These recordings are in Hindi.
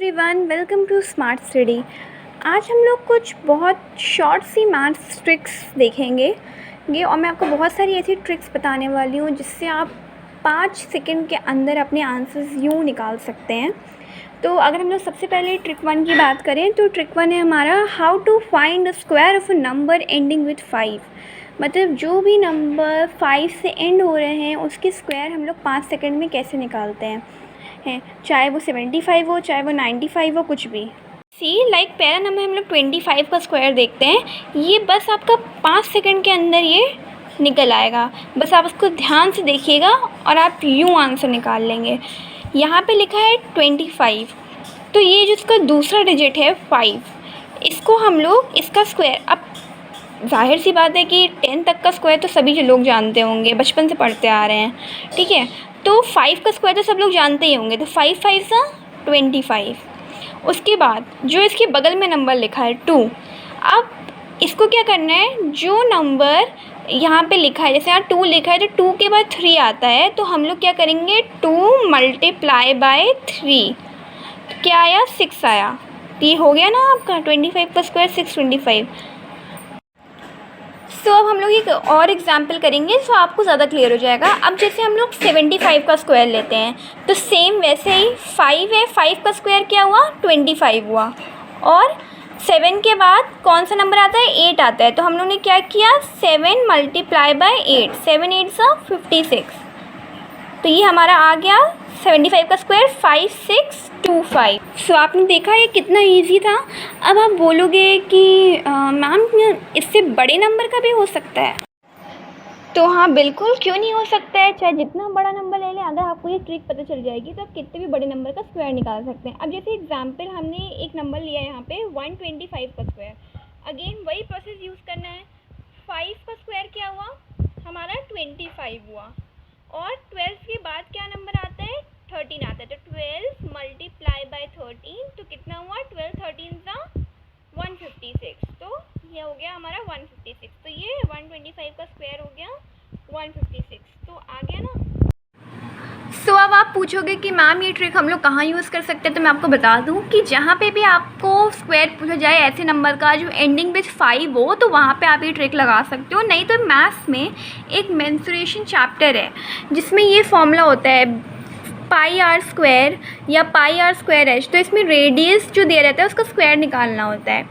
Everyone, welcome to smart study. आज हम लोग कुछ बहुत शॉर्ट सी मैथ्स ट्रिक्स देखेंगे और मैं आपको बहुत सारी ऐसी ट्रिक्स बताने वाली हूँ जिससे आप 5 सेकंड के अंदर अपने आंसर्स यूँ निकाल सकते हैं। तो अगर हम लोग सबसे पहले ट्रिक 1 की बात करें तो ट्रिक 1 है हमारा how to find the square of a number ending with 5। मतलब जो भी नंबर 5 से एंड हो रहे हैं उसके स्क्वायर हम लोग 5 सेकंड में कैसे निकालते हैं, चाहे वो 75 हो, चाहे वो 95 हो, कुछ भी। लाइक पहला नंबर हम लोग 25 का स्क्वायर देखते हैं। ये बस आपका 5 सेकंड के अंदर ये निकल आएगा। बस आप उसको ध्यान से देखिएगा और आप यूँ आंसर निकाल लेंगे। यहाँ पे लिखा है 25, तो ये जो इसका दूसरा डिजिट है 5, इसको हम लोग इसका स्क्वायर, अब जाहिर सी बात है कि 10 तक का स्क्वायर तो सभी लोग जानते होंगे, बचपन से पढ़ते आ रहे हैं, ठीक है। तो 5 का स्क्वायर तो सब लोग जानते ही होंगे, तो 5 5 सा 25। उसके बाद जो इसके बगल में नंबर लिखा है 2, अब इसको क्या करना है, जो नंबर यहाँ पे लिखा है, जैसे यहाँ 2 लिखा है तो 2 के बाद 3 आता है, तो हम लोग क्या करेंगे 2 मल्टीप्लाई बाय 3, तो क्या आया 6 आया। तो ये हो गया ना आपका 25 का स्क्वायर 625। तो अब हम लोग एक और एग्जाम्पल करेंगे तो आपको ज़्यादा क्लियर हो जाएगा। अब जैसे हम लोग 75 का स्क्वायर लेते हैं तो सेम वैसे ही 5 है, 5 का स्क्वायर क्या हुआ 25 हुआ, और 7 के बाद कौन सा नंबर आता है 8 आता है, तो हम लोग ने क्या किया 7 मल्टीप्लाई बाय 8, 7 8 सा 56, तो ये हमारा आ गया 75 का स्क्वायर 5625। सो आपने देखा ये कितना इजी था। अब आप बोलोगे कि मैम इससे बड़े नंबर का भी हो सकता है, तो हाँ बिल्कुल, क्यों नहीं हो सकता है। चाहे जितना बड़ा नंबर ले लें, अगर आपको ये ट्रिक पता चल जाएगी तो आप कितने भी बड़े नंबर का स्क्वायर निकाल सकते हैं। अब जैसे एग्जांपल हमने एक नंबर लिया है यहाँ पे 125 का स्क्वायर, अगेन वही प्रोसेस यूज़ करना है। 5 का स्क्वायर क्या हुआ हमारा 25 हुआ, और 12 के बाद क्या नंबर आता है 13 आता है, तो 12 मल्टीप्लाई बाय 13, तो कितना हुआ 12 13 सा 156, तो ये हो गया हमारा 156। तो ये 125 का स्क्वायर हो गया 156, तो आ गया ना। सो अब आप पूछोगे कि मैम ये ट्रिक हम लोग कहाँ यूज़ कर सकते हैं, तो मैं आपको बता दूं कि जहाँ पे भी आपको स्क्वायर पूछा जाए ऐसे नंबर का जो एंडिंग विथ 5 हो, तो वहाँ पे आप ये ट्रिक लगा सकते हो। नहीं तो मैथ्स में एक मेंसुरेशन चैप्टर है जिसमें ये फॉर्मूला होता है पाई आर स्क्वायर या पाई आर स्क्वायर एच, तो इसमें रेडियस जो दिया रहता है उसका स्क्वायर निकालना होता है।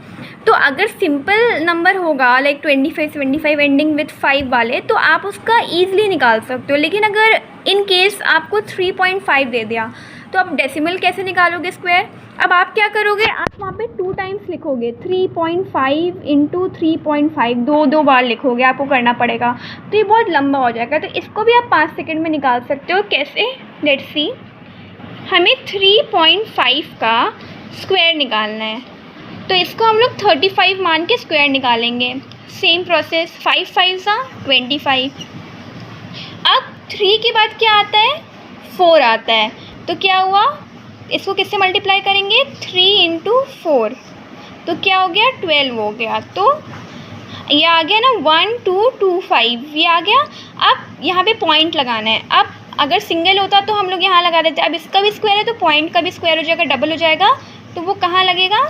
तो अगर सिंपल नंबर होगा लाइक 25 75 एंडिंग विथ 5 वाले, तो आप उसका ईजिली निकाल सकते हो। लेकिन अगर इन केस आपको 3.5 दे दिया तो आप डेसिमल कैसे निकालोगे स्क्वायर। अब आप क्या करोगे, आप वहाँ पे 2 टाइम्स लिखोगे, 3.5 इंटू 3.5, दो बार लिखोगे, आपको करना पड़ेगा, तो ये बहुत लंबा हो जाएगा। तो इसको भी आप 5 सेकंड में निकाल सकते हो। कैसे, लेट्स सी। हमें 3.5 का स्क्वायर निकालना है, तो इसको हम लोग 35 मान के स्क्वायर निकालेंगे। सेम प्रोसेस, 5 5 सा 25। अब 3 के बाद क्या आता है 4 आता है, तो क्या हुआ, इसको किससे मल्टीप्लाई करेंगे 3 इंटू 4, तो क्या हो गया 12 हो गया। तो ये आ गया ना 1225, ये आ गया। अब यहाँ पे पॉइंट लगाना है। अब अगर सिंगल होता तो हम लोग यहाँ लगा देते, अब इसका भी स्क्वायर है तो पॉइंट का भी स्क्वायर हो जाएगा, डबल हो जाएगा, तो वो कहाँ लगेगा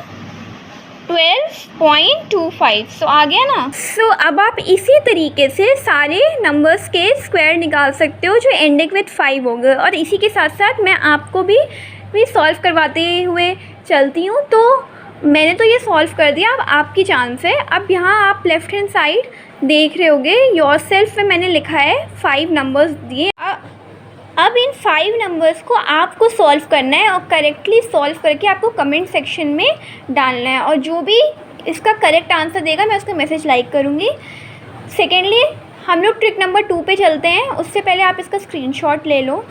12.25। सो आ गया ना। सो अब आप इसी तरीके से सारे नंबर्स के स्क्वायर निकाल सकते हो जो एंडिंग विथ 5 हो गए। और इसी के साथ साथ मैं आपको भी सॉल्व करवाते हुए चलती हूँ। तो मैंने तो ये सॉल्व कर दिया, अब आपकी चांस है। अब यहाँ आप लेफ़्ट हैंड साइड देख रहे होगे, योरसेल्फ में मैंने लिखा है 5 नंबर्स दिए। अब इन 5 नंबर्स को आपको सॉल्व करना है और करेक्टली सॉल्व करके आपको कमेंट सेक्शन में डालना है, और जो भी इसका करेक्ट आंसर देगा मैं उसका मैसेज लाइक करूँगी। सेकेंडली हम लोग ट्रिक नंबर 2 पे चलते हैं। उससे पहले आप इसका स्क्रीनशॉट ले लो।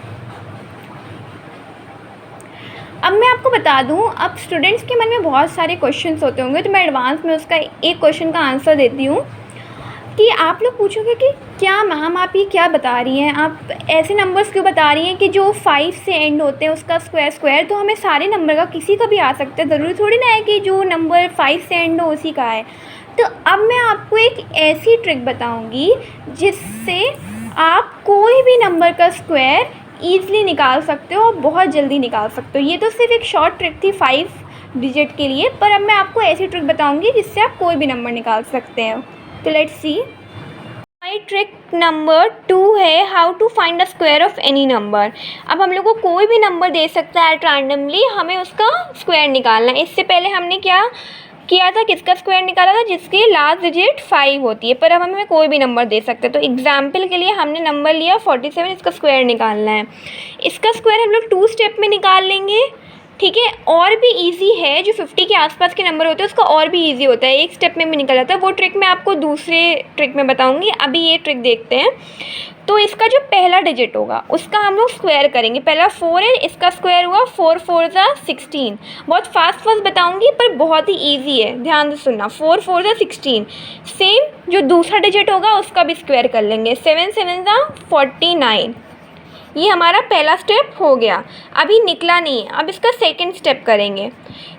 अब मैं आपको बता दूं, अब स्टूडेंट्स के मन में बहुत सारे क्वेश्चंस होते होंगे, तो मैं एडवांस में उसका एक क्वेश्चन का आंसर देती हूँ कि आप लोग पूछोगे कि क्या मैम आप ये क्या बता रही हैं, आप ऐसे नंबर्स क्यों बता रही हैं कि जो 5 से एंड होते हैं उसका स्क्वायर, तो हमें सारे नंबर का किसी का भी आ सकता है, ज़रूरी थोड़ी ना है कि जो नंबर 5 से एंड हो उसी का है। तो अब मैं आपको एक ऐसी ट्रिक बताऊँगी जिससे आप कोई भी नंबर का स्क्वायर ईज़िली निकाल सकते हो, बहुत जल्दी निकाल सकते हो। ये तो सिर्फ एक शॉर्ट ट्रिक थी 5 डिजिट के लिए, पर अब मैं आपको ऐसी ट्रिक बताऊंगी जिससे आप कोई भी नंबर निकाल सकते हो। तो लेट्स सी। हमारी ट्रिक नंबर 2 है how to find the square of any number. अब हम लोग को कोई भी नंबर दे सकता है एट रैंडमली, हमें उसका स्क्वायर निकालना है। इससे पहले हमने क्या किया था, किसका स्क्वायर निकाला था, जिसकी लास्ट डिजिट 5 होती है, पर अब हमें कोई भी नंबर दे सकते हैं। तो एग्जाम्पल के लिए हमने नंबर लिया 47, इसका स्क्वायर निकालना है। इसका स्क्वायर हम लोग 2 स्टेप में निकाल लेंगे, ठीक है। और भी इजी है, जो 50 के आसपास के नंबर होते हैं उसका और भी इजी होता है, एक स्टेप में भी निकल जाता है। वो ट्रिक मैं आपको दूसरे ट्रिक में बताऊंगी, अभी ये ट्रिक देखते हैं। तो इसका जो पहला डिजिट होगा उसका हम लोग स्क्वायर करेंगे। पहला 4 है, इसका स्क्वायर हुआ 4 4 ज़ा 16। बहुत फास्ट बताऊंगी पर बहुत ही ईजी है, ध्यान से सुनना। 4 4 ज़ा 16। सेम जो दूसरा डिजिट होगा उसका भी स्क्वायर कर लेंगे। 7 7 ज़ा 49। ये हमारा पहला स्टेप हो गया। अभी निकला नहीं है, अब इसका सेकंड स्टेप करेंगे।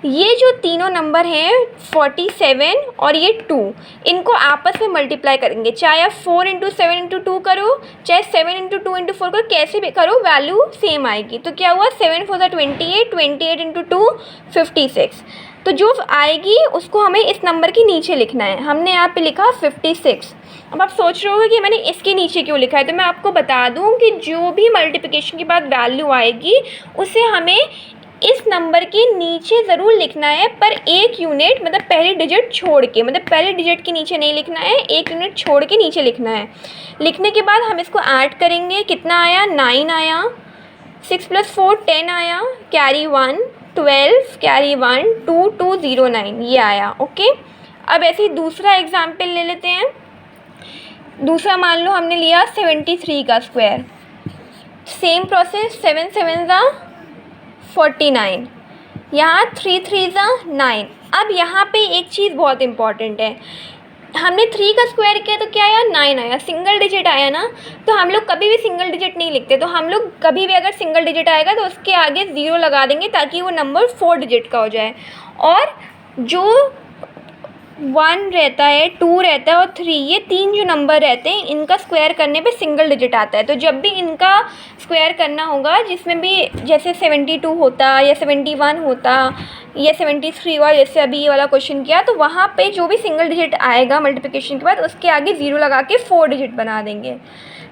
ये जो तीनों नंबर हैं 47 और ये 2, इनको आपस में मल्टीप्लाई करेंगे। चाहे आप 4 × 7 × 2 करो, चाहे 7 × 2 × 4 करो, कैसे भी करो वैल्यू सेम आएगी। तो क्या हुआ, 7 4 ज़ा 28, 28 × 2 56। तो जो आएगी उसको हमें इस नंबर के नीचे लिखना है। हमने यहाँ पे लिखा 56। अब आप सोच रहे होगे कि मैंने इसके नीचे क्यों लिखा है, तो मैं आपको बता दूं कि जो भी मल्टीप्लिकेशन के बाद वैल्यू आएगी उसे हमें इस नंबर के नीचे ज़रूर लिखना है, पर एक यूनिट मतलब पहली डिजिट छोड़ के, मतलब पहले डिजिट के नीचे नहीं लिखना है, एक यूनिट छोड़ के नीचे लिखना है। लिखने के बाद हम इसको ऐड करेंगे। कितना आया, 9 आया। 6 + 4 10 आया, कैरी 1 12, कैरी 1 2 2 0 9, ये आया। ओके, अब ऐसे ही दूसरा एग्जाम्पल ले लेते हैं। दूसरा मान लो हमने लिया 73 का स्क्वायर। सेम प्रोसेस, 7 7 ज़ा 49, यहाँ 3 3 ज़ा 9। अब यहाँ पे एक चीज़ बहुत इंपॉर्टेंट है, हमने 3 का स्क्वायर किया तो क्या आया, 9 आया, सिंगल डिजिट आया ना। तो हम लोग कभी भी सिंगल डिजिट नहीं लिखते, तो हम लोग कभी भी अगर सिंगल डिजिट आएगा तो उसके आगे 0 लगा देंगे ताकि वो नंबर 4 डिजिट का हो जाए। और जो 1 रहता है, 2 रहता है और 3, ये 3 जो नंबर रहते हैं इनका स्क्वायर करने पे सिंगल डिजिट आता है। तो जब भी इनका स्क्वायर करना होगा, जिसमें भी जैसे 72 होता या 71 होता या 73 हुआ, जैसे अभी ये वाला क्वेश्चन किया, तो वहाँ पे जो भी सिंगल डिजिट आएगा मल्टीप्लिकेशन के बाद उसके आगे 0 लगा के 4 डिजिट बना देंगे,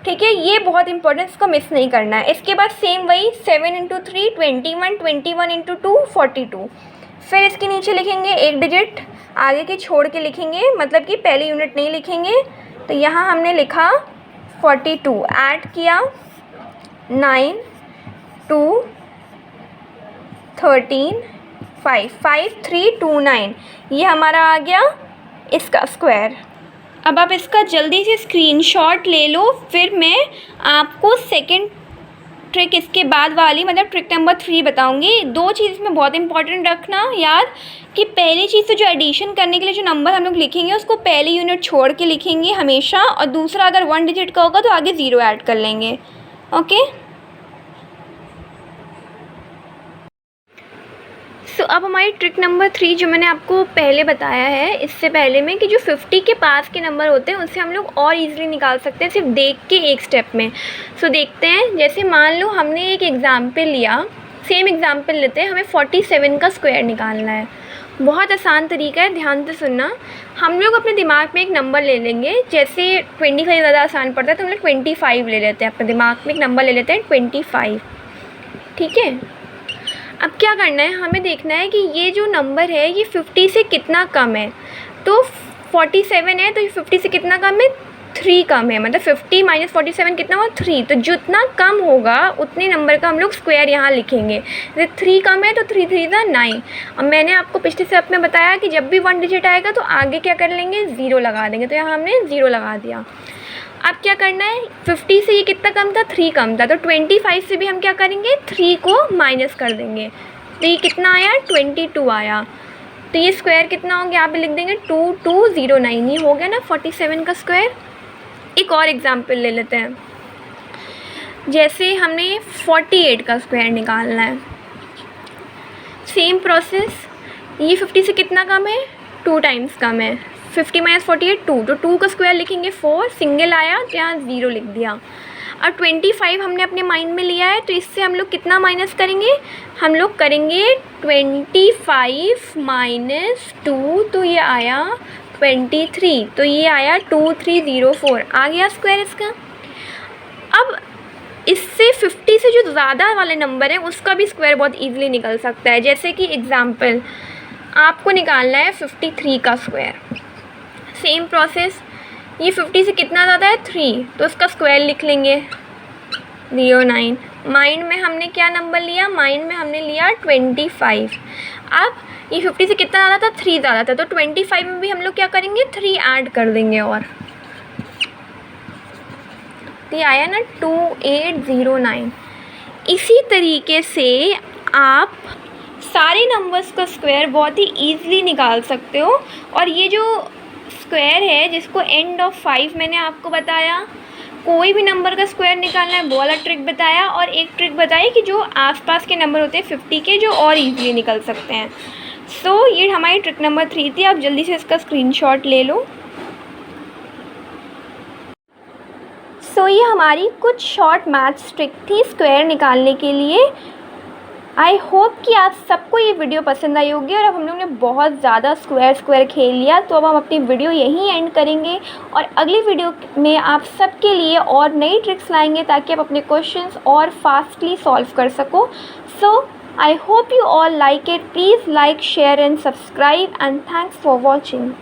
ठीक है। ये बहुत इंपॉर्टेंट, इसको मिस नहीं करना है। इसके बाद सेम वही 7 × 3 21, 21 × 2 42। फिर इसके नीचे लिखेंगे एक डिजिट आगे की छोड़ के लिखेंगे, मतलब कि पहली यूनिट नहीं लिखेंगे। तो यहाँ हमने लिखा 42, ऐड किया 9 2 13 5 5 3 2 9, ये हमारा आ गया इसका स्क्वायर। अब आप इसका जल्दी से स्क्रीनशॉट ले लो, फिर मैं आपको सेकंड ट्रिक इसके बाद वाली मतलब ट्रिक नंबर 3 बताऊंगी। 2 चीज़ इसमें बहुत इंपॉर्टेंट रखना याद, कि पहली चीज़ तो जो एडिशन करने के लिए जो नंबर हम लोग लिखेंगे उसको पहली यूनिट छोड़ के लिखेंगे हमेशा, और दूसरा अगर 1 डिजिट का होगा तो आगे 0 ऐड कर लेंगे। ओके, सो अब हमारी ट्रिक नंबर 3 जो मैंने आपको पहले बताया है इससे पहले में, कि जो 50 के पास के नंबर होते हैं उससे हम लोग और इजीली निकाल सकते हैं सिर्फ देख के एक स्टेप में। सो देखते हैं, जैसे मान लो हमने एक एग्ज़ाम्पल लिया, सेम एग्ज़ाम्पल लेते हैं, हमें 47 का स्क्वायर निकालना है। बहुत आसान तरीका है, ध्यान से सुनना। हम लोग अपने दिमाग में एक नंबर ले लेंगे, जैसे 25 ज़्यादा आसान पड़ता है तो हम लोग 25 ले लेते हैं, अपने दिमाग में एक नंबर ले लेते हैं 25, ठीक है। अब क्या करना है, हमें देखना है कि ये जो नंबर है ये 50 से कितना कम है। तो 47 है तो ये 50 से कितना कम है, 3 कम है, मतलब 50 - 47 कितना हुआ, 3। तो जितना कम होगा उतने नंबर का हम लोग स्क्वायर यहाँ लिखेंगे। जैसे 3 कम है तो 3 3 ज़ा 9। अब मैंने आपको पिछले स्टेप में बताया कि जब भी 1 डिजिट आएगा तो आगे क्या कर लेंगे, 0 लगा देंगे। तो यहाँ हमने 0 लगा दिया। अब क्या करना है, 50 से ये कितना कम था, 3 कम था, तो 25 से भी हम क्या करेंगे, 3 को माइनस कर देंगे। तो ये कितना आया, 22 आया। तो ये स्क्वायर कितना हो गया, यहाँ पे लिख देंगे 2209। ये हो गया ना 47 का स्क्वायर। एक और एग्जाम्पल ले लेते हैं, जैसे हमने 48 का स्क्वायर निकालना है। सेम प्रोसेस, ये 50 से कितना कम है, 2 टाइम्स कम है। 50 - 48 2, तो 2 का स्क्वायर लिखेंगे 4, सिंगल आया तो यहाँ 0 लिख दिया। अब 25 हमने अपने माइंड में लिया है, तो इससे हम लोग कितना माइनस करेंगे, हम लोग करेंगे 25 माइनस 2, तो ये आया 23, तो ये आया 2304, आ गया स्क्वायर इसका। अब इससे 50 से जो ज़्यादा वाले नंबर हैं उसका भी स्क्वायर बहुत ईजिली निकल सकता है। जैसे कि एग्ज़ाम्पल आपको निकालना है 53 का स्क्वायर, सेम प्रोसेस, ये 50 से कितना ज़्यादा है 3, तो उसका स्क्वायर लिख लेंगे 09। माइंड में हमने क्या नंबर लिया, माइंड में हमने लिया 25। अब ये 50 से कितना ज़्यादा था, 3 ज़्यादा था, तो 25 में भी हम लोग क्या करेंगे 3 ऐड कर देंगे, और तो ये आया ना 2809। इसी तरीके से आप सारे नंबर्स का स्क्वायर बहुत ही ईज़िली निकाल सकते हो। और ये जो स्क्वायर है जिसको एंड ऑफ 5 मैंने आपको बताया, कोई भी नंबर का स्क्वायर निकालना है वो वाला ट्रिक बताया, और एक ट्रिक बताई कि जो आसपास के नंबर होते हैं 50 के, जो और ईजिली निकल सकते हैं। सो ये हमारी ट्रिक नंबर 3 थी। आप जल्दी से इसका स्क्रीनशॉट ले लो। सो ये हमारी कुछ शॉर्ट मैथ्स ट्रिक थी स्क्वायर निकालने के लिए। आई होप कि आप सबको ये वीडियो पसंद आई होगी। और अब हम लोग ने बहुत ज़्यादा स्क्वायर खेल लिया, तो अब हम अपनी वीडियो यहीं एंड करेंगे, और अगली वीडियो में आप सबके लिए और नई ट्रिक्स लाएंगे ताकि आप अपने क्वेश्चंस और फास्टली सॉल्व कर सको। So I hope you all like it. Please like, share and subscribe, and thanks for watching.